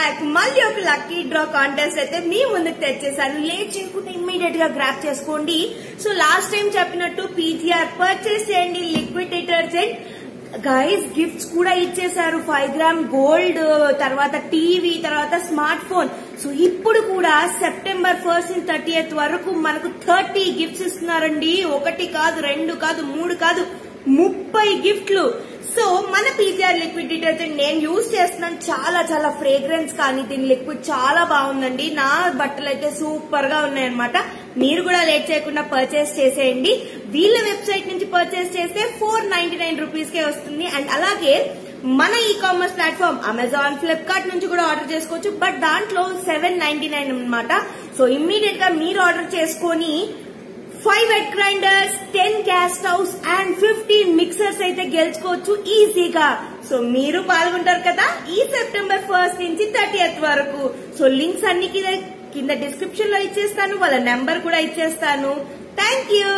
Back. మళ్ళీ ఒక lucky draw contest అయితే మీ ముందుకు తెచ్చేసాను. లేట్ చేయకుండా ఇమ్మీడియట్ గా గ్రాప్ చేసుకోండి. సో లాస్ట్ టైం చెప్పినట్టు పీటీఆర్ పర్చేస్ చేయండి. లిక్విడ్ డిటర్జెంట్ గైస్ గిఫ్ట్స్ కూడా ఇచ్చేసారు. 5 గ్రామ్ గోల్డ్, తర్వాత టీవీ, తర్వాత స్మార్ట్ ఫోన్. సో ఇప్పుడు కూడా సెప్టెంబర్ 1 నుంచి 30th వరకు మనకు 30 గిఫ్ట్స్ ఇస్తున్నారండి. 1 కాదు, 2 కాదు, 3 కాదు, 30 గిఫ్ట్లు. సో మన పీటీఆర్ లిక్విడ్ డిటర్జెంట్ నేను యూజ్ చేస్తున్నాను. చాలా చాలా ఫ్రేగ్రెన్స్ కానీ దీని లిక్విడ్ చాలా బాగుందండి. నా బట్టలు అయితే సూపర్ గా ఉన్నాయన్నమాట. మీరు కూడా లేట్ చేయకుండా పర్చేస్ చేసేయండి. వీళ్ళ వెబ్సైట్ నుంచి పర్చేస్ చేస్తే 499 రూపీస్ కే వస్తుంది. అండ్ అలాగే మన e commerce platform Amazon, Flipkart నుంచి కూడా ఆర్డర్ చేసుకోవచ్చు. బట్ దాంట్లో 799 అన్నమాట. సో ఇమ్మీడియట్ గా మీరు ఆర్డర్ చేసుకొని 5 wet grinders, 10 gas stoves and 15 mixers అయితే గెలుచుకోవచ్చు ఈజీగా. సో మీరు పాల్గొంటారు కదా ఈ సెప్టెంబర్ 1 నుంచి 30th వరకు. సో లింక్స్ అన్ని కింద డిస్క్రిప్షన్ లో ఇచ్చేస్తాను. వాళ్ళ నెంబర్ కూడా ఇచ్చేస్తాను. Thank you.